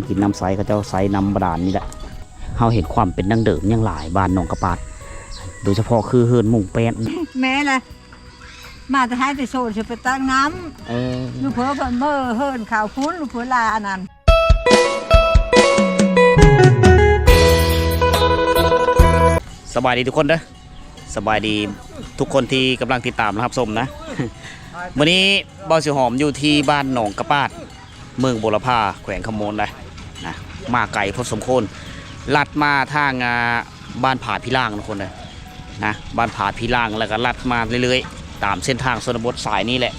ำกินน้ำใสเขาเจ้าใสน้ำบาดาลนี่แหละเขาเห็นความเป็นดั้งเดิมยังหลายบ้านหนองกระปาดโดยเฉพาะคือเฮิร์นมุงแป้นแม่เลยมาจะให้ไปโซนจะไปตั้งน้ำลูกเพื่อเมื่อเฮิร์นข่าวคุ้นลูกเพื่อลาอันนั้นสบายดีทุกคนเด้อสบายดีทุกคนที่กำลังติดตามนะครับชมนะวันนี้บ่าวสิหอมอยู่ที่บ้านหนองกระปาดเมืองบุรพาแขวงคำมนเลยนะมาไกลพอสมควรลัดมาทางบ้านผาพิล่างทุกคนเลยนะบ้านผาพิล่างแล้วก็ลัดมาเรื่อยๆตามเส้นทางชนบทสายนี้แหละ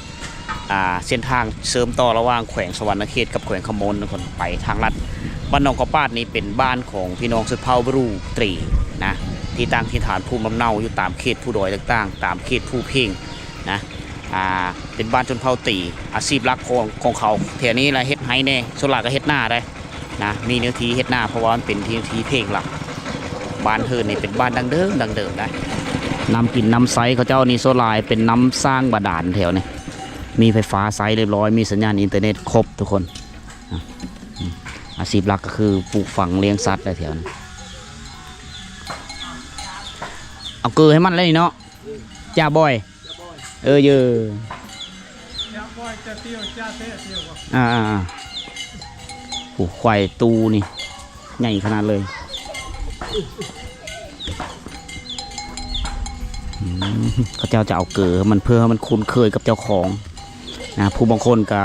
เส้นทางเสริมต่อระหว่างแขวงสวรรณเขตกับแขวงคำมนทุกคนไปทางลัดบ้านหนองกระปาดนี้เป็นบ้านของพี่น้องสุดเผ่าบรูตรีนะที่ตั้งที่ฐานภูมิลำเนาอยู่ตามเขตผู้ดอยต่างๆตามเขตผู้เพ่งนะเป็นบ้านชนเผ่าตีอาชีพหลักของเขาแถวนี้แหละเฮ็ดไฮแน่ส่วนหลักก็เฮ็ดหน้าได้นะมีเนื้อที่เฮ็ดหน้าเพราะว่ามันเป็นที่เพ่งหลักบ้านเฮิร์นนี่เป็นบ้านดังเดิมนะน้ำกินน้ำใสเขาเจ้านี่โซลายเป็นน้ำสร้างบาดาลแถวนี้มีไฟฟ้าใสเรียบร้อยมีสัญญาณอินเทอร์เน็ตครบทุกคนอาชีพหลักก็คือปลูกฝังเลี้ยงสัตว์แถวนี้เอาเกลือให้มันเลยเนาะจ่าบอยเยอะจ่าบอยจะเตี้ยวจ่าเตี้ยวผูกควายตูนี่ใหญ่ขนาดเลยเขาเจ้าจะเอาเกลือมันเพื่อให้มันคุ้นเคยกับเจ้าของนะผู้บางคนก็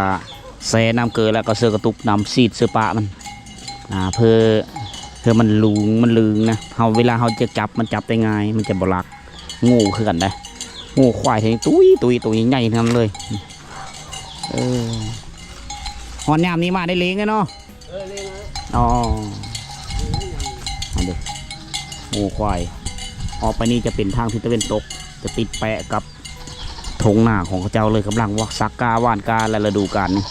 แซ่น้ำเกลือแล้วก็เสือกระตุกน้ำซีดเสือปะมันเพื่อมันลืงนะเวลาเขาจะจับมันจับได้ง่ายมันจะบลักงูคือกันได้งูควายทีนี้ตุยใหญ่ทั้งนั้นเลยหอนยามนี้มาได้เลี้ยงไงเนาะอ๋อเด็กงูควายออกไปนี่จะเป็นทางทิศตะวันตกจะติดแปะกับทงหน้าของเจ้าเลยกำลังวักซักกาว่านกาและฤดูกาลนี่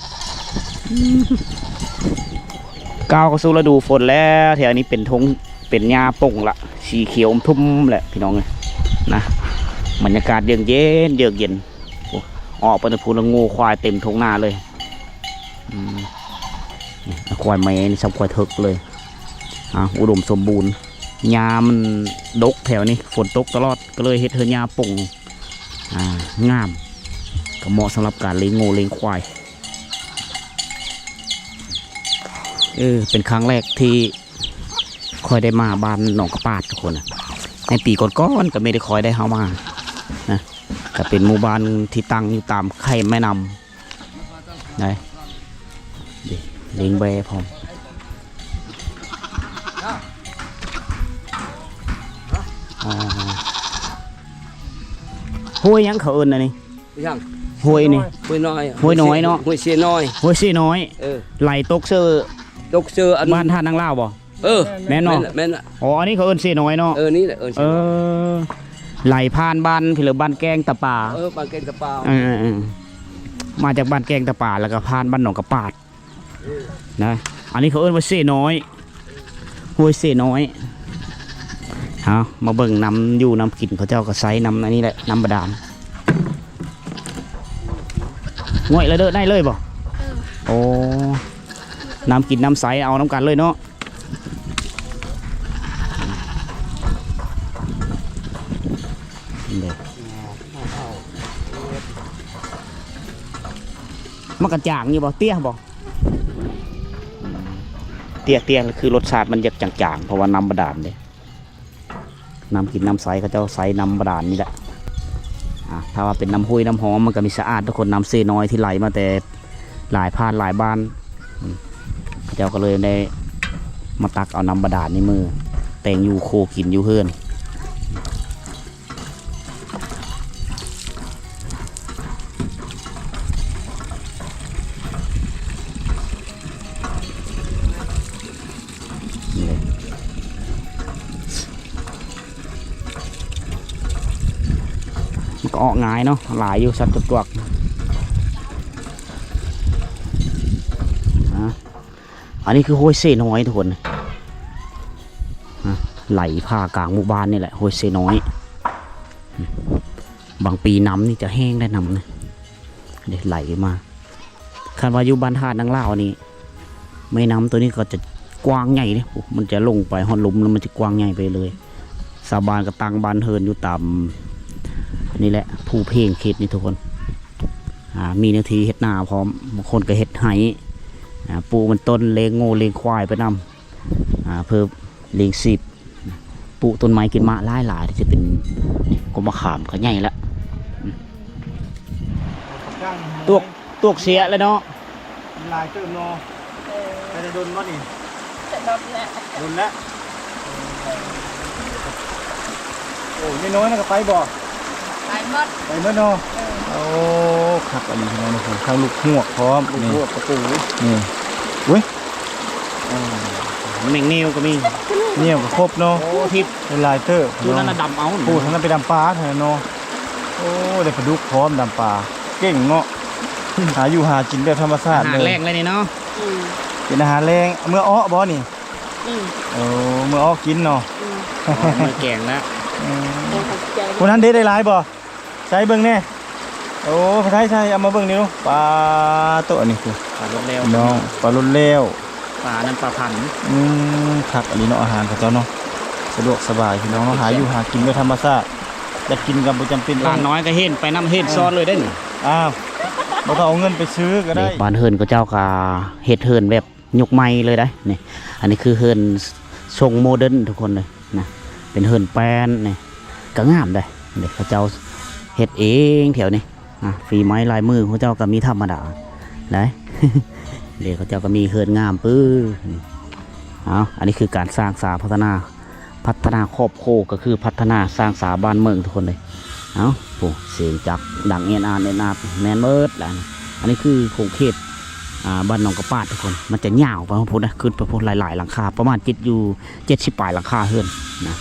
ก้าวเข้าสู่ฤดูฝนแล้วแถวนี้เป็นทงเป็นหญ้าป่งละสีเขียวทุ่มแหละพี่น้องเลยนะบรรยากาศเยือกเย็นออกไปในภูละงูควายเต็มทงหน้าเลยควายแม่นี่ชอบควายเถิกเลยอุดมสมบูรณ์หญ้ามันดกแถวนี้ฝนตกตลอดก็เลยเฮ็ดเธอหญ้าป่งงามก็เหมาะสำหรับการเลี้ยงงูเลี้ยงควายเป็นครั้งแรกที่คอยได้มาบ้านหนองกระปาดทุกคนในปีก่อนๆก็ไม่ได้คอยได้เข้ามานะก็เป็นหมู่บ้านที่ตั้งอยู่ตามไข่แม่น้ำนะเลี้ยงแบพร้อมห้วยยังเขาเอิญนะนี่ห้วยนี่ห้วยน้อยเนาะห้วยเสียน้อยไหลตกเสื้อบ้านท่านังเล่าบ่แม่นเนาะอ๋ออันนี้เขาเอิญเสียน้อยเนาะนี่แหละไหลผ่านบ้านพี่หรือบ้านแกงตะป่าบ้านแกงตะป่ามาจากบ้านแกงตะป่าแล้วก็ผ่านบ้านหนองกระปาดนะอันนี้เขาเอิญว่าเสียน้อยห้วยเสียน้อยมาเบิ่งน้ำอยู่น้ำกินเขาเจ้าก็ใส่น้ำอันนี้แหละน้ำบาดาลง่อยเลยเด้อได้เลยบ่โอ้น้ำกินน้ำใสเอาน้ำกันเลยเนาะมันกระจ่างอยู่บ่เตี้ยบ่เตี้ยคือรสชาติมันจะจางๆเพราะว่าน้ำบาดาลเลยน้ำกินน้ำใสเขาเจ้าใสน้ำบาดาลนี่แหละถ้าว่าเป็นน้ำห้วยน้ำหอมมันก็มีสะอาดทุกคนน้ำเซน้อยที่ไหลมาแต่หลายพานหลายบ้านเขาเจ้าก็เลยได้มาตักเอาน้ำบาดาลในมือแต่งอยู่โคกินอยู่เฮือนก็ออกง่ายเนาะหลายอยู่สัตว์ตัวอันนี้คือห้วยเซน้อยทุกคนไหลผ่ากลางหมู่บ้านนี่แหละห้วยเซน้อยบางปีน้ำนี่จะแห้งได้น้ำนะเด็ดไหลมาคันว่าอยู่บ้านธาตุนังเล่านี่ แม่น้ำตัวนี้ก็จะกว้างใหญ่เนี่ยมันจะลงไปหอดหลุมแล้วมันจะกว้างใหญ่ไปเลยสาบานกับตังบานเฮินอยู่ตามนี่แหละผู้เพลงเขตนี่ทุกคนมีนาทีเห็ดนาพร้อมบางคนก็เห็ดไหปูมันต้นเลงโง่เลงควายไปนำเพิ่มเลงสิบปูต้นไม้กินมะหลายที่จะเป็นก็มาขามก็ใหญ่แล้วตวกเสียเลยเนาะลายเติมเนาะไปได้โดนมั้งนี่โดนแล้วโอ้ยน้อยนะก็ไปบ่ไปเมื่อเนาะโอ้ขับอันนี้น้องนะครับข้างลูกหวกพร้อมลูกหวกกระปูนี่อุ้ยแมงเนียวก็มีเนียวก็ครบเนาะโอ้ทิพย์เป็นลายเตอร์ดูนั่นดำเอาปูท่านไปดำปลาเถอะเนาะโอ้ได้ปลาดุกพร้อมดำปลาเก่งเนาะหาอยู่หากินแบบธรรมชาติเลยอาหารแรงเลยนี่เนาะเป็นอาหารแรงเมื่ออ้อบอนี่โอ้เมื่ออ้อกินเนาะเมื่อแกงแล้วคนนั้นได้หลายบ่ใช้เบิ้งแน่โอ้ใช่เอามาเบิ้งนี่ลูกปลาตัวนี้คือปลาลุ่นเร็วน้องปลาลุ่นเร็วปลานั่นปลาพันผักอันนี้เนาะอาหารของเจ้าเนาะสะดวกสบายพี่น้องหาอยู่หากินแบบธรรมชาติจะกินกับประจำเป็นบ้านน้อยก็เห็นไปน้ำเห็ดซ้อนเลยได้หนิอ้าวเราต้องเอาเงินไปซื้อก็ได้บ้านเฮินก็เจ้ากาเห็ดเฮินแบบยกไม้เลยได้นี่อันนี้คือเฮินทรงโมเดิร์นทุกคนเลยนะเป็นเฮินแปนนี่ก็งามได้เด็กเขาเจ้าเห็ดเองแถวนี้ฝีไม้ลายมือเขาเจ้าก็มีธรรมดาได้เด็กเขาเจ้าก็มีเฮินงามปื้ออันนี้คือการสร้างสาพัฒนาครอบครัวก็คือพัฒนาสร้างสาบ้านเมืองทุกคนเลยเสียงจักดังเอ็นอาร์แมนเมิร์ดอันนี้คือโครงเขตบ้านหนองกระปาดทุกคนมันจะยาวไปพอนะขึ้นไปพอหลายๆหลังคาประมาณ70 ปลายหลังคาเฮือนนะ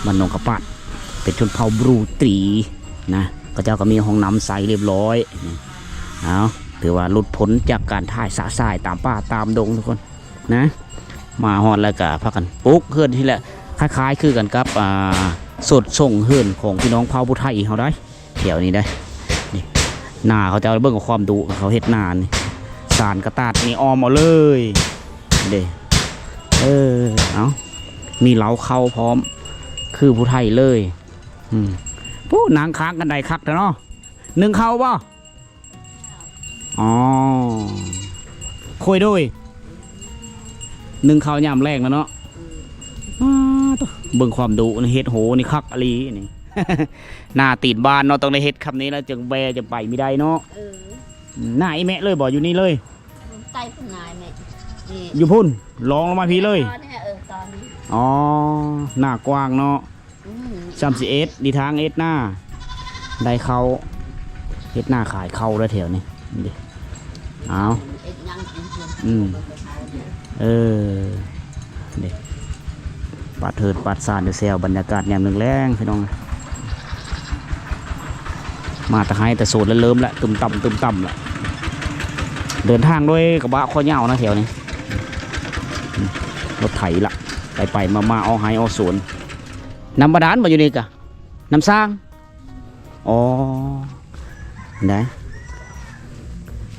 บ้านหนองกระปาดเป็นชนเผ่าบรูตรีนะก็เจ้าก็มีห้องน้ำใสเรียบร้อยถือว่าหลุดพ้นจากการถ่ายสาสายตามป่าตามดงทุกคนนะมาฮอดแล้วก็พักกันปุ๊กเฮือนที่แหละคล้ายๆคือกันกับสดส่งเฮือนของพี่น้องเผ่าผู้ไทยเขาได้แถวนี้ได้นี่หน้าเขาจะเบิ่งกับความดุเขาเฮ็ดหน้านี่สารกระตาดนี่ออมเอาเลยเด้มีเหลาเข้าพร้อมคือผู้ไทยเลยผู้นางค้างกันใดคักเนาะ1เข้าบ่คุยด้วย1เข้ายามแรงแล้วเนาะเบิ่งความดุเฮ็ดโหนี่คักอลีนี่ หน้าตีนบ้านเนาะต้องได้เฮ็ดคำนี้แล้วจึงแบจะไปไม่ได้เนาะหน้าไอ้แม่เลยบ่อยู่นี่เลยใต้พุ่นนายแม่อยู่พุ่นลองลงมาพี่เลยหน้ากว้างเนาะ31ดีทางเอสหน้าได้เขาเฮ็ดหน้าขายเข้าแล้วแถวนี้ดิเด็กปัดเถิดปัดสานเดือเซลบรรยากาศแนมหนึ่งแรงพี่น้องมาแต่ให้แต่โซนแล้วเริ่มละตุ่มต่ำละเดินทางด้วยกระบะข้อเหย้านะแถวนี้รถไถละไปมาเอาให้เอาสวนน้ำบาดาลมาอยู่นี่กะน้ำสร้างได้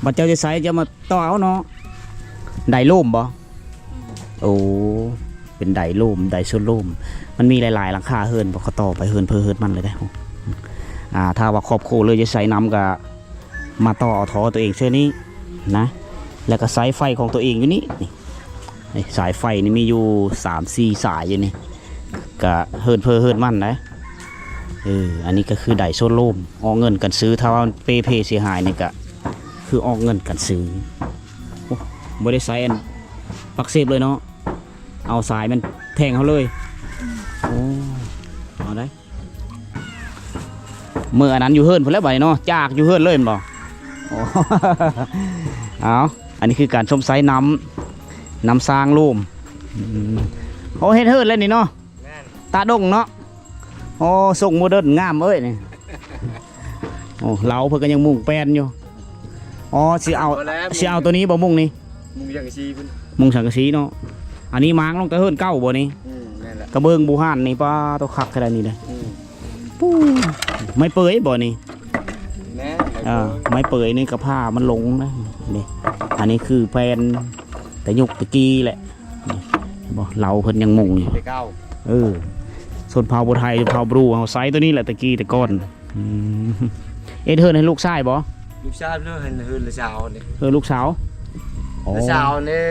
บัดเจ้าจะใส่จะมาต่อเอาเนาะไดโล่มบ่เป็นไดโล่มไดโซล่มมันมีหลายๆหลังคาเฮิร์นพอเขาต่อไปเฮิร์นเพื่อเฮิร์นมันเลยได้ถ้าว่าครอบครัวเลยจะใส่น้ำกับมาต่อเอาท่อตัวเองเช่นนี้นะแล้วก็สายไฟของตัวเองอยู่นี่สายไฟนี่มีอยู่3-4 สายอยู่นี่ก็เฮิร์นเพื่อเฮิร์นมันนะอันนี้ก็คือไดโซล่มออกเงินกันซื้อถ้าว่าเปเสียหายนี่ก็คือออกเงินกันซื้อไม่ได้ใส่ปักเซฟเลยเนาะเอาสายมันแทงเขาเลยเอาได้เมื่ออันนั้นอยู่เฮิร์นพอแล้วไปเนาะจากอยู่เฮิร์นเลยมันบอกอันนี้คือการชมไซน้ำสร้างรูมเฮ็ดเฮิร์นเลยนี่เนาะตาดงเนาะส่งโมเดิร์นงามเอ้ยนี่เราเพื่อกันยังมุ่งแปลนอยู่สิเอาตัวนี้บ่มุ่งนี่มุ่งสังกะสีเนาะอันนี้ม้างลงแต่เฮิร์นเก้าบ่นี่กระเบื้องบูฮานนี่ป้าตัวคักขนาดนี้เลยไม่เปื่อยบ่นี่ไม่เปื่อยนี่กระผ้ามันลงนะนี่อันนี้คือแปลน แต่ยุคตะกี้แหละบ่เราเพิ่นยังมุงอยู่ ไปเก้า ส่วนเผาบัวไทยเผาบรูเอาไซส์ตัวนี้แหละตะกี้แต่ก้อนเอ็ดเฮิร์นให้ลูกชายบ่ ลูกชายเรื่องเฮือนละสาวนี่ ลูกสาว ละสาวนี่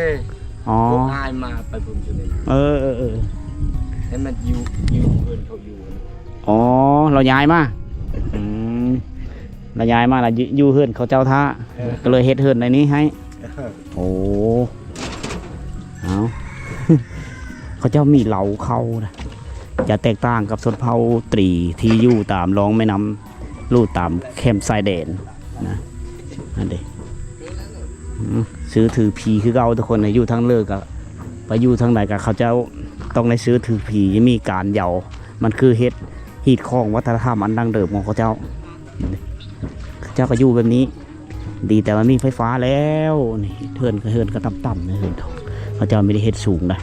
อ๋อ พวกอายมาไปพุ่นจุนี่ ให้มันอยู่เฮือนเขาอยู่ อ๋อเราย้ายมาเราย้ายมาแล้วอยู่เฮิร์นเขาเจ้าท่าก็เลยเฮ็ดเฮิร์นในนี้ให้โอ้เอา เขาเจ้ามีเหลาเขานะจะแตกต่างกับชนเผ่าตรีที่อยู่ตามรองแม่น้ำลู่ตามแคมป์ชายแดนนะนั่นเด้ซื้อถือผีคือเก่าทุกคนอยู่ทั้งเลิกกับไปอยู่ทั้งไหนกับเขาเจ้าต้องได้ซื้อถือผีจะมีการเหยามันคือเฮ็ดฮีดคองวัฒนธรรมอันดั้งเดิมของเขาเจ้าเขาเจ้าก็อยู่แบบนี้ ดีแต่มันมีไฟฟ้าแล้วนี่เฮิร์นก็ต่ำๆนะเฮิร์นเขาเจ้าไม่ได้เฮ็ดสูงนะ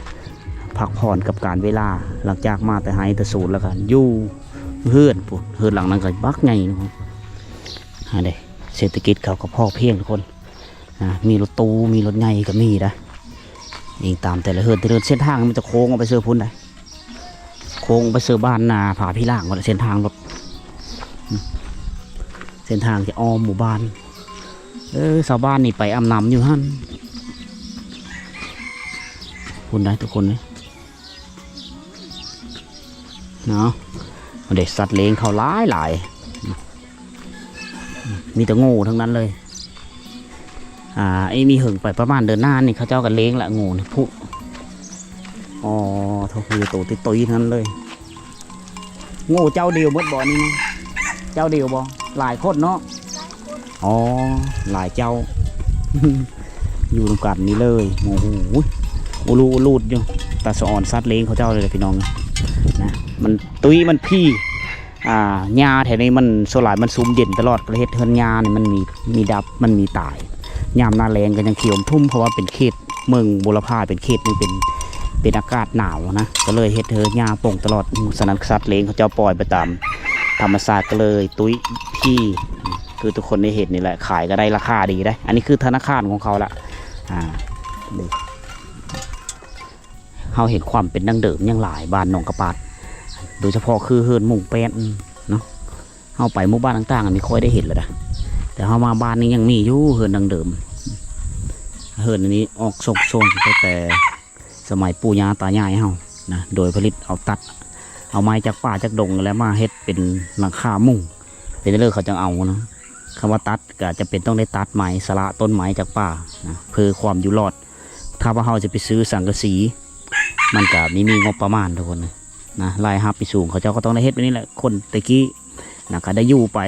พักผ่อนกับการเวลาหลังจากมาแต่หายแต่สูตรแล้วกันอยู่เฮือนปุ๊บเฮือนหลังนั้นก็บักไงนะครับเด้เศรษฐกิจเขาก็พ่อเพียงทุกคนมีรถตู้มีรถไงก็มีนะยิงตามแต่ละเฮือนเส้นทางมันจะโค้งออกไปเสือพุ่นได้โค้งไปเสือบ้านนาผาพี่ล่างก็เส้นทางรถเส้นทางจะอ้อมหมู่บ้านชาวบ้านนี่ไปอำนำอยู่หั่นพุ่นได้ทุกคนเลยเนาะเด็กสัตว์เลี้ยงเขาหลายมีแต่งูทั้งนั้นเลยไอ้มีหึงไปประมาณเดือนหน้านี่เขาเจ้ากันเลี้ยงละงูนี่พุอ๋อทุกคือตัวติดตุยทั้งนั้นเลยงูเจ้าเดียวมดบ่อนี่นะเจ้าเดียวบ่หลายคนเนาะอ๋อหลายเจ้า อยู่ตรงกันนี่เลยโอ้โหอูรูดอยู่ตาสอนสัตว์เลี้ยงเขาเจ้าเลยพี่น้องนะมันตุ้ยมันพี่หญ้าแถวนี้มันโซลายมันซุ่มเย็นตลอดประเทศเฮือนหญ้าเนี่ยมันมีดับมันมีตายยามหน้าแรงก็ยังเขียวทุ่มเพราะว่าเป็นเขตเมืองบุรพาเป็นเขตนี่เป็นอากาศหนาวนะก็เลยเฮ็ดเฮือนหญ้าป่งตลอดสนันสัตว์เลี้ยงเขาเจ้าปล่อยไปตามธรรมชาติก็เลยตุ้ยพี่คือทุกคนได้เห็นนี่แหละขายก็ได้ราคาดีได้อันนี้คือธนาคารของเขาละเราเห็นความเป็นดั้งเดิมยังหลายบ้านหนองกระปาดโดยเฉพาะคือเฮือนมุงแป้นเนาะเราไปหมู่บ้านต่างๆไม่ค่อยได้เห็นเลยนะแต่เรามาบ้านนี้ยังมีอยู่เฮือนดั้งเดิมเฮือนอันนี้ออกทรงตั้งแต่สมัยปู่ย่าตายายเฮานะโดยผลิตเอาไม้จากป่าจากดงแล้วมาเฮ็ดเป็นหลังคามุงเป็นเรื่องเขาจะเอานะคำว่าตัดก็จะเป็นต้องได้ตัดไม้สละต้นไม้จากป่านะเพื่อความอยู่รอดถ้าว่าเราจะไปซื้อสังกะสีมันก็มีงบประมาณทุกคนนะรายรับไปสูงเขาเจ้าก็ต้องได้เฮ็ดแบบนี้แหละคนตะกี้นะก็ได้อยู่ไป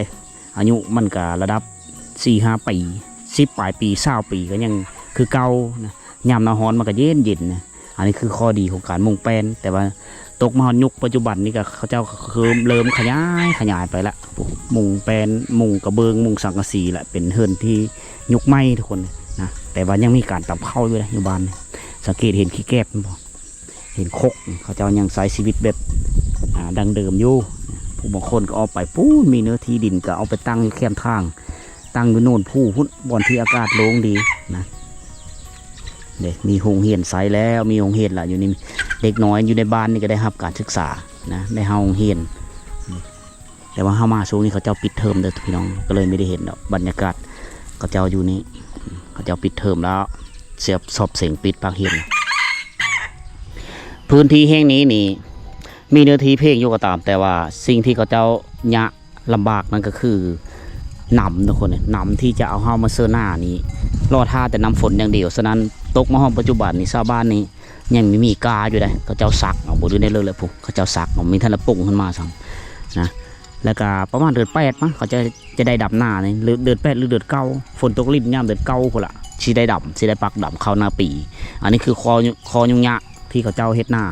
อายุมันก็ระดับ 4-5 ปี10ปลายปี20ปีก็ยังคือเก่านะยามหน้าร้อนมันก็เย็นนะอันนี้คือข้อดีของการมุงแป้นแต่ว่าตกมาฮอดยุคปัจจุบันนี่ก็เขาเจ้าคือเริ่มขยายไปละมุงแป้นมุงกระเบื้องมุงสังกะสีแหละเป็นเฮือนที่ยุคใหม่ทุกคนนะแต่ว่ายังมีการตำเข้าด้วยนะอยู่บ้านสังเกตเห็นขี้แก้บมั้ยเห็นคกเขาเจ้ายังใช้ชีวิตแบบดังเดิมอยู่ผู้บางคนก็เอาไปปู้มีเนื้อที่ดินก็เอาไปตั้งอยู่แคมทางตั้งอยู่โน่นผู้หุ้นบอนที่อากาศโล่งดีนะเด็กมีโรงเรียนไซแล้วมีโรงเรียนละอยู่นี่เด็กน้อยอยู่ในบ้านนี่ก็ได้รับการศึกษานะได้โรงเรียนแต่ว่าเข้ามาช่วงนี้เขาเจ้าปิดเทอมเด้อพี่น้องก็เลยไม่ได้เห็นบรรยากาศเขาเจ้าอยู่นี่เขาเจ้าปิดเทอมแล้วเสียบสอบเสียงปิดปากเห็นพื้นที่แห่งนี้นี่มีเนื้อที่เพียงอยู่ก็ตามแต่ว่าสิ่งที่เขาเจ้ายะลำบากนั่นก็คือหนำทุกคนหนำที่จะเอาเข้ามาเสื้อหน้านี้รอท่าแต่น้ำฝนอย่างเดียวฉะนั้นตกมาห้องปัจจุบันนี่ชาวบ้านนี้ยังไม่มีกาอยู่เลยเขาเจ้าซักเอาบริเวณได้เลยปุ๊บเขาเจ้าซักเอามีท่านละปุ่งขึ้นมาสั่งนะแล้วก็ประมาณเดือน8มั้งเขาจะได้ดับหน้านี่เดือน8หรือเดือน9ฝนตกลิ่นย่ำเดือน9คนละชีได้ดับชีได้ปักดับเข้าหน้าปีอันนี้คือคอยุ่งยากที่เขาเจ้าเฮ็ดหน้า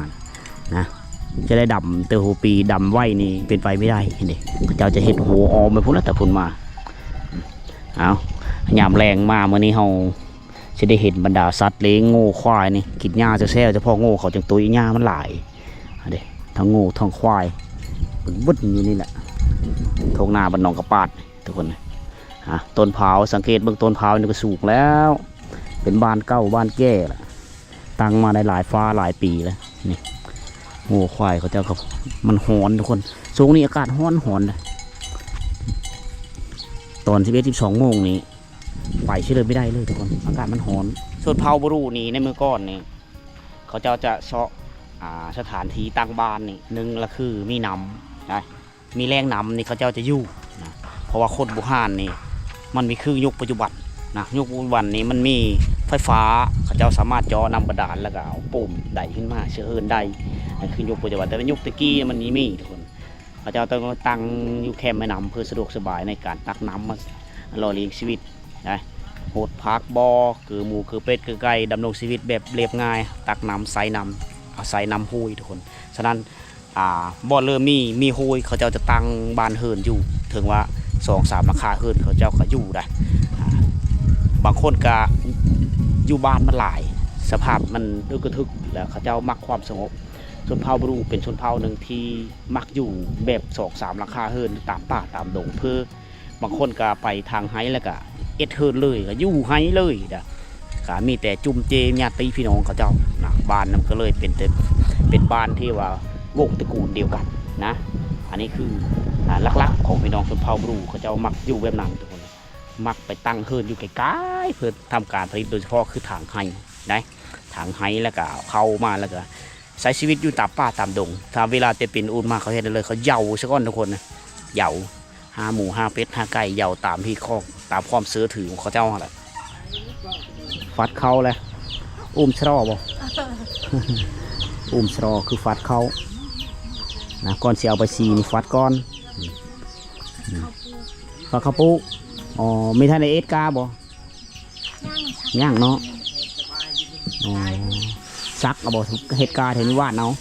นะจะได้ดำเตอหัวปีดำไหวนี่เป็นไปไม่ได้เห็นดิเขาเจ้าจะเฮ็ดหัวออมไปพุ่นแล้วแต่พุ่นมาเอายามแรงมาเมื่อนี้เราจะได้เห็นบรรดาสัตว์เลี้ยงงูควายนี่กินหญ้าจะแซ่เฉพาะงูเขาจังตัวหญ้ามันหลายเด็ทั้งงูทั้งควายบึ้นอยู่นี่แหละทงนาบันนองกระปาดทุกคนต้นเผาสังเกตเบื้องต้นเผานี่ก็สูงแล้วเป็นบ้านเก่าบ้านแก่ละ ตั้งมาได้หลายฟ้าหลายปีแล้วนี่โอ้ควายเขาเจ้าครับมันหอนทุกคนช่วงนี้อากาศหอนเลยตอน11-12 โมงนี้ไปเชื่อเลยไม่ได้เลยทุกคนอากาศมันหอนส่วนเผาบรูนี่ในเมื่อก่อนนี่เขาเจ้าจะเชาะสถานที่ตั้งบ้านนี่หนึ่งละคือมีน้ำนะมีแรงน้ำนี่เขาเจ้าจะอยู่นะเพราะว่าคนโบราณนี่มันมีคือยุคปัจจุบันนะยุคปัจจุบันนี้มันมีไฟฟ้าเขาเจ้าสามารถจ่อนำบาดาลแล้วก็เอาปุ่มไดขึ้นมาเชื้อเอินได้นั่นคือยุคปัจจุบันแต่เป็นยุคตะกี้มันนี้มีทุกคนเขาเจ้าต้องตั้งอยู่แคมป์แม่น้ำเพื่อสะดวกสบายในการตักน้ำมาหล่อเลี้ยงชีวิตนะโหดพักบอคือหมูคือเป็ดคือไก่ดำรงชีวิตแบบเรียบง่ายตักน้ำใส่น้ำเอาใส่น้ำห้วยทุกคนฉะนั้นบ่อเริ่มมีห้วยเขาเจ้าจะตั้งบ้านเฮิร์นอยู่ถึงว่า2-3 ราคาเฮิร์นเขาเจ้าก็อยู่ได้บางคนก็อยู่บ้านมันหลายสภาพมันอึกระทึกแล้วเขาเจ้ามักความสงบชนเผ่าบรูเป็นชนเผ่าหนึ่งที่มักอยู่แบบ2-3 ราคาเฮิร์นตามป่าตามดงเพื่อบางคนก็ไปทางไฮแล้วก็เอ็ดเฮิร์นเลยก็อยู่ไฮเลยนะก็มีแต่จุ่มเจญาติพี่น้องเขาเจ้านะบ้านนั้นก็เลยเป็นบ้านที่ว่าวงตระกูลเดียวกันนะอันนี้คือลักๆของพี่น้องชนเผ่าบรูเขาเจ้ามักอยู่แบบนั้นทุกคนมักไปตั้งเฮิร์นอยู่ไกลๆเพื่อทำการผลิตโดยเฉพาะคือถางไฮนะถางไฮแล้วก็เข้ามาแล้วก็ใช้ชีวิตอยู่ตามป่าตามดงถ้าเวลาจะเป็นอุ่นมาเขาเห็นเลยเขาเหยาซะก่อนทุกคนนะเหยาหาหมูหาเป็ดหาไก่เหยาตามที่ข้อตามความเสือถือของเขาเจ้าอะไรฟัดเขาเลยชรอบ่ ชรอคือฟัดเขานะก่อนเสียเอาไปซีนี่ฟัดก้อนฟัดข้าวปูอ๋อไม่ทันในเอสกาบ่ย่างเนาะอ๋อซักเอาบ่เฮ็ดกาเทนิวาดเนาะ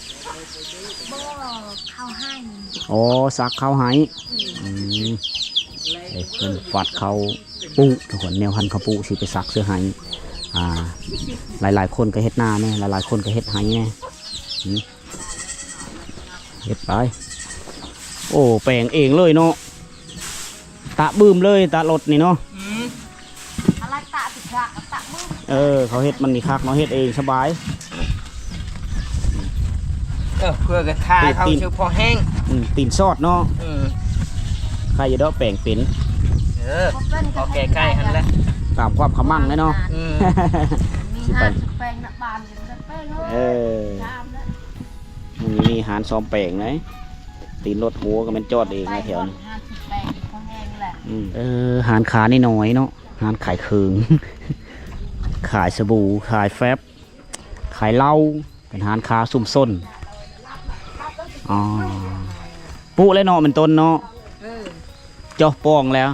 อ๋อซักเข้าให้เป็นฟัดเขาปูทุกคนแนวพันเขาปูสิไปซักเสื้อให้หลายคนก็เฮ็ดหน้าเนี่ยหลายคนก็เฮ็ดให้เนี่ยเฮ็ดไปโอ้แปลงเองเลยเนาะตะบื้มเลยตะรถนี่เนาะอะไรตะติดกะตะมือเขาเฮ็ดมันนี่คักเนาะเฮ็ดเองสบายเพื่อกระทาเขาเชื่อพอแห้งตีนซอดเนาะใครจะได้แปลงเป็นพอแก่ใกล้หันแล้วตามความขมั่งเลยเนาะมีหานแปลงนักบานอย่างนั้นแปลงมีหานซ้อมแปลงไงตีนรถหัวก็มันจอดเองนะแถวนี้หานขานี่น้อยเนาะหานขายเคืองขายสบู่ขายแฟบขายเหล้าเป็นหานขาซุ่มส้นปุเลยเนาะเป็นต้นเนาะเจ้าป้องแล้ว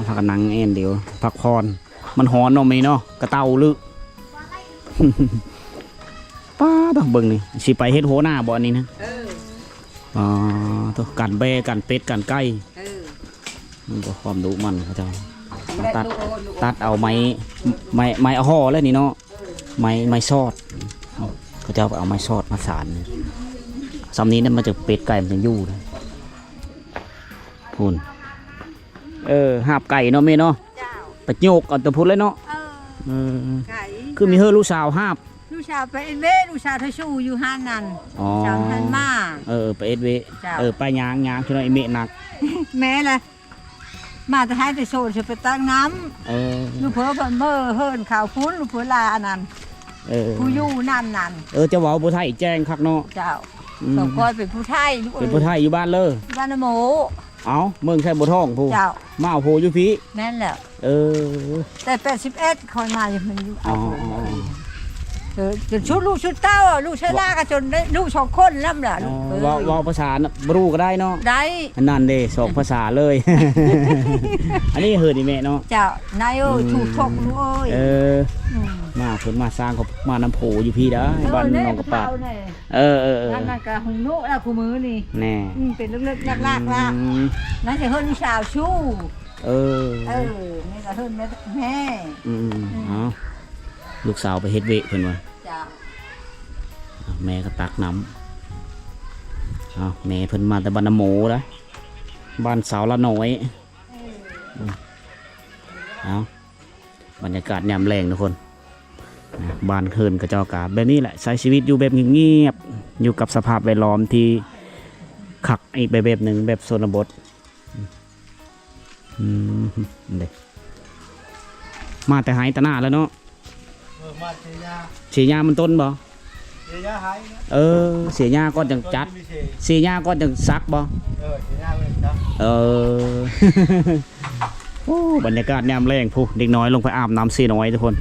พักกันนังเอ็นเดี๋ยวพักพรมันหอนเนาะมีเนาะกระเต่าลึกป้าต้องเบิ่งนี่สิไปเฮ็ดโหหน้าบ่อนี้นะตัวกันแบกันเป็ดกันไก่มันก็ความดุมันเขาจะตัดเอาไม้เอาห่อแล้วนี่เนาะไม้ซอดเขาจะเอาไม้ซอดมาสานสำนี้นั่นมาจากเป็ดไก่มันจะยู่เลยพูนหาบไก่เนาะเมเนาะไปโยกเอาตัวพูดเลยเนาะคือมีเฮอลูกสาวหาบลูกสาวไปเอ็ดเวลูกสาวทชูอยู่ห้านนั่นสาวทันมาไปเอ็ดเวไปยางช่วยไอเมะหนักแม่เลยมาจะให้ไปโซนจะไปตั้งน้ำลูกเผือเมื่อเฮิร์นข่าวพุ้นลูกเผือลาอันนั้นผู้ยู่นั่นจะว่าผู้ไทยแจ้งคักเนาะเจ้าสองก้อยเป็นผู้ไทยเป็นผู้ไทยอยู่บ้านเลยบ้านนโมเมืองใช่บัวทองผู้มาเอาโพอยู่พี่นั่นแหละแต่81คนมาอยู่มันอยู่จนชุดลูกชุดเต้าลูกเชล่าก็จนได้ลูก2 คนแล้วล่ะว่าภาษาบรูก็ได้เนาะได้นั่นเด้2 ภาษาเลยอันนี้เฮิร์ดิแม่เนาะเจ้านายถูกทกลูกมาเพิ่นมาสร้างเขามาน้ำโพอยู่พี่ได้บ้านน้องกระปานั่นก็หุงโน่แล้วคู่มือนี่แน่เป็นเล็กๆลากๆนั่นจะเฮิร์นสาวชู้นี่ก็เฮิร์นแม่ลูกสาวไปเฮ็ดเวะเพิ่นว่าแม่ก็ตักน้ำแม่เพิ่นมาแต่บ้านน้ำโมนะบ้านสาวละน้อยบรรยากาศยามแรงทุกคน บ้านเฮินกระเจ้ากาแบบนี้แหละใช้ชีวิตอยู่แบบเงียบๆอยู่กับสภาพแวดล้อมที่ขักอีกแบบหนึ่งแบบชนบทเด็มาแต่หายตะหน้าแล้วเนาะมาเสียยามันต้นบ่เสียยาหายนะเสียยาก่อนจังจัดเสียยาก่อนจังซักบ่เสียยาเลยจ้ะโอ้บรรยากาศยามแรงผู้เด็กน้อยลงไปอาบน้ำเสียน้อยทุกคน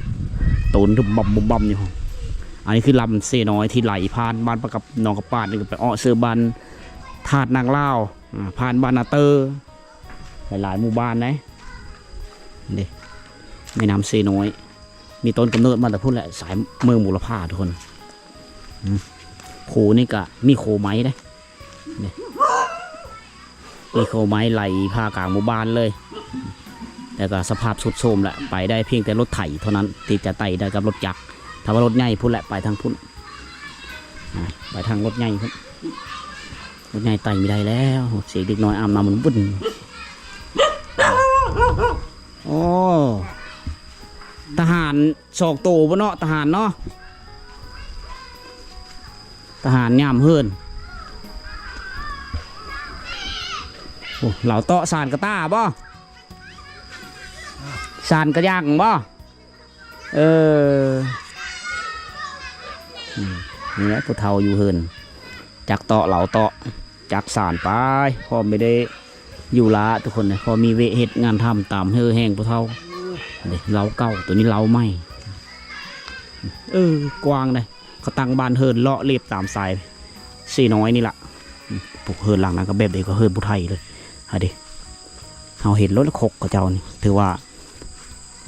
ตูนบุบบ่มอยู่อันนี้คือลำเสียน้อยที่ไหลผ่านบ้านประกับหนองกระปาดนี่ไปอ้อเสือบันธาตุนางเล่าผ่านบ้านนาเตอร์หลายหมู่บ้านนะนี่แม่น้ำเสียน้อยมีต้นกำเนิดมาแต่พูดแหละสายเมืองบุรพาทุกคนโคนี่กะมีโคไม้ได้มีโคไม้ไหลพากลางหมู่บ้านเลยแต่ก็สภาพสุดโทรมแหละไปได้เพียงแต่รถไถเท่านั้นที่จะไต่ได้กับรถจักรถ้าว่ารถใหญ่พุ่นแหละไปทางพุ่นไปทางรถใหญ่พุ่นรถใหญ่ไต่ไม่ได้แล้วเสียงเด็กน้อยอาบน้ำมันบุ่นโอ้ทหารศอกโตบ่เนาะทหารเนาะทหารย่ามเฮิรนโอ้เหล่าเตาะสานกระต้าบ่สานกระย่างบ่นี่แหละผู้เฒ่าอยู่เฮิรนจากเตาะเหล่าเตาะจากสานไปพอไม่ได้อยู่ละทุกคนเลยพอมีเวเหตุงานทำตามแห้งผู้เฒ่าเล้าเก่าตัวนี้เล้าใหม่กว้างเลยเขาตั้งบ้านเฮิรนเลาะเรียบตามสายสีน้อยนี่แหละปลูกเฮิรนหลังนั้นก็แบบเด็กก็เฮิรนผู้ไทยเลยฮะดิเราเห็นรถขกกับเจ้านี่ถือว่า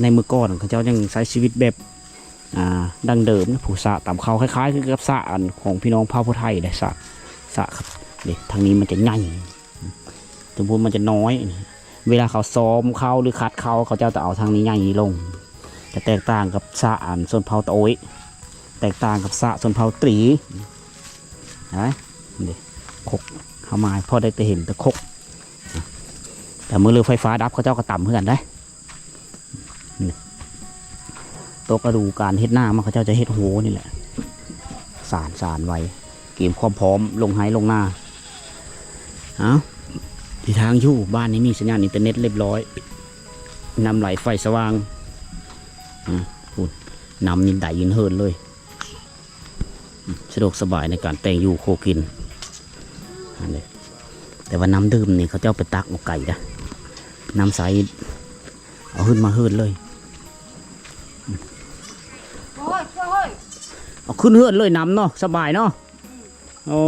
ในมือก่อนเขาเจ้ายังใช้ชีวิตแบบดังเดิมนะผู้สะตามเขาคล้ายๆคือกับสะอันของพี่น้องเผ่าผู้ไทยเลยสะครับเด็กทางนี้มันจะใหญ่ถึงพูนมันจะน้อยเวลาเขาซ้อมเขาหรือคัดเขาเจ้าจะเอาทางนี้ใหญ่ลงจะแตกต่างกับสะอันส่วนเผ่าโต้ยแตกต่างกับสะส่วนเผ่าตรีนะเด็กขกเข้ามาพอได้แต่เห็นแต่ขกแต่มือเรือไฟฟ้าดับเขาเจ้าก็ต่ำเพื่อนได้โต๊ะกระดูการเฮ็ดหน้ามันเขาเจ้าจะเฮ็ดโหนี่แหละสารไว้เก็บความพร้อมลงไฮลงหน้าที่ทางอยู่บ้านนี้มีสัญญาณอินเทอร์เน็ตเรียบร้อยนำไหลไฟสว่างพูดนำยินไดยินเฮิรนเลยสะดวกสบายในการแต่งอยู่โคกินแต่ว่าน้ำดื่มนี่เขาเจ้าไปตักเอาไก่นะน้ำใสเอาขึ้นมาเฮิรนเลยเอาขึ้นเฮิรนเลยน้ำเนาะสบายเนาะโอ้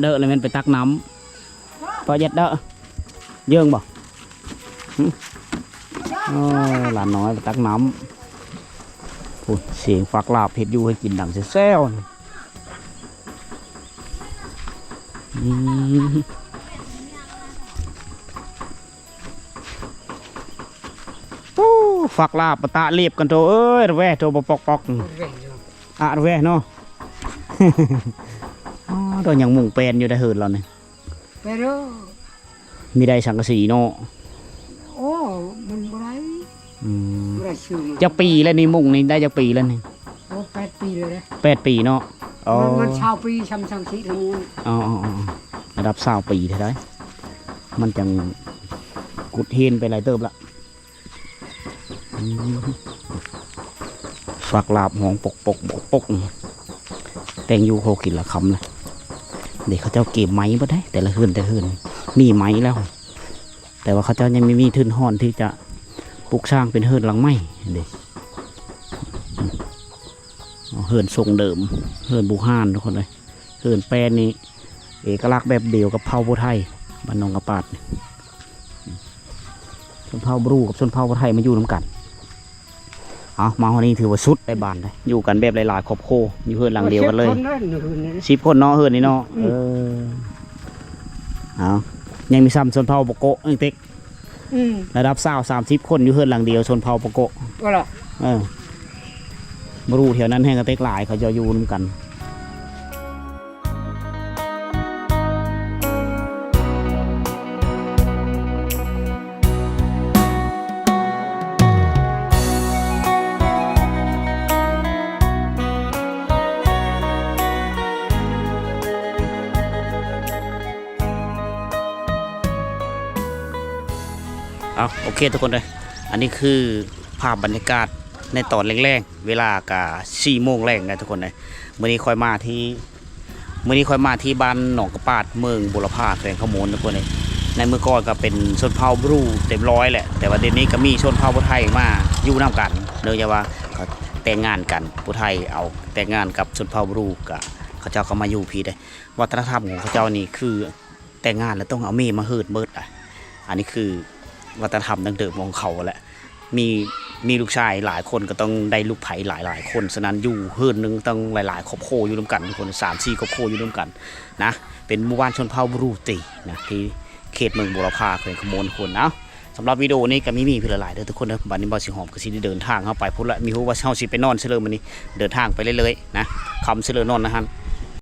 เด้อเลยมันไปตักน้ำพอเย็ดเด้อเยื่องบ่หลานน้อยไปตักน้ำพูดเสียงฟักลาบเผ็ดอยู่ให้กินดังแซ่ๆฟักลาบปะตะเรียบกันโตระแวโตปอกระแวเนาะตัวยังมุ่งเป็นอยู่ได้เหินเราเนี่ยมีได้สังกะสีเนาะโอ้มันไรจะปีแล้วนี่มุ่งนี่ได้จะปีแล้วนี่โอ้8 ปีเลย8 ปีเนาะมันชาวปีช้ำสีทั้งนู้นระดับ20 ปีได้มันจังกุดเฮนไปหลายเติบละฝักลาบหองปกแตงยูโคกินละคำเลยเด็กเขาเจ้าเก็บไม้บ่ได้แต่ละเฮือนมีไม้แล้ว แต่ว่าเขาเจ้ายังไม่มีทุนห่อนที่จะปลูกสร้างเป็นเฮือนหลังไม้เด็กเฮือนทรงเดิมเฮือนบุห่านทุกคนเลยเฮือนแปรนี้เอกลักษณ์แบบเดียวกับเผ่าผู้ไทยบ้านนองกระปาดชนเผ่าบรูกับชนเผ่าผู้ไทยมาอยู่น้ำกันมาวันนี้ถือว่าสุดได้บานเลยอยู่กันแบบหลายๆครอบครัวอยู่เฮือนหลังเดียวกันเลย10 คนเนาะเฮือนนี่เนาะยังมีซ้ำชนเผ่าปะโกะเต็กระดับ30 คนอยู่เฮือนหลังเดียวชนเผ่าปะโกะบรูแถวนั้นแห้งกระเต็กหลายเขาจะอยู่น้ำกัน เอาโอเคทุกคนเลยอันนี้คือภาพบรรยากาศในตอนแรกๆเวลากะ4 โมงแรงนะทุกคนเลยมื้อนี้ค่อยมาที่บ้านหนองกระปาดเมืองบุรพาแขวงขโมนทุกคนเลยในเมื่อก่อนก็เป็นชนเผ่าบรูเต็มร้อยแหละแต่ว่าเดี๋ยวนี้ก็มีชนเผ่าผู้ไทยมาอยู่นำกันเนื่องจากว่าเขาแต่งงานกันผู้ไทยเอาแต่งงานกับชนเผ่าบรูกับเขาเจ้าเขามาอยู่พี่ได้วัฒนธรรมของเขาเจ้านี่คือแต่งงานแล้วต้องเอาเมีมาเฮิดเมิดอ่ะอันนี้คือวัฒนธรรมดั้งเดิมของเขาแหละมีลูกชายหลายคนก็ต้องได้ลูกไผ่หลายคนฉะนั้นอยู่เฮิร์นนึงต้องหลายๆครอบครัวอยู่ร่วมกันทุกคน3-4 ครอบครัวอยู่ร่วมกันนะเป็นหมู่บ้านชนเผ่าบรูตีนะที่เขตเมืองบุรพาแขวงขโมนคนนะสำหรับวิดีโอนี้ก็มีเพื่อหลายเด้อทุกคนนะบัดนี้บ่สิหอมก็สิได้เดินทางเข้าไปพุ่นละมีฮู้ว่าเฮาสิไปนอนเฉลิมมื้อนี้เดินทางไปเรื่อยๆนะคำเฉลิมนอนนะฮะ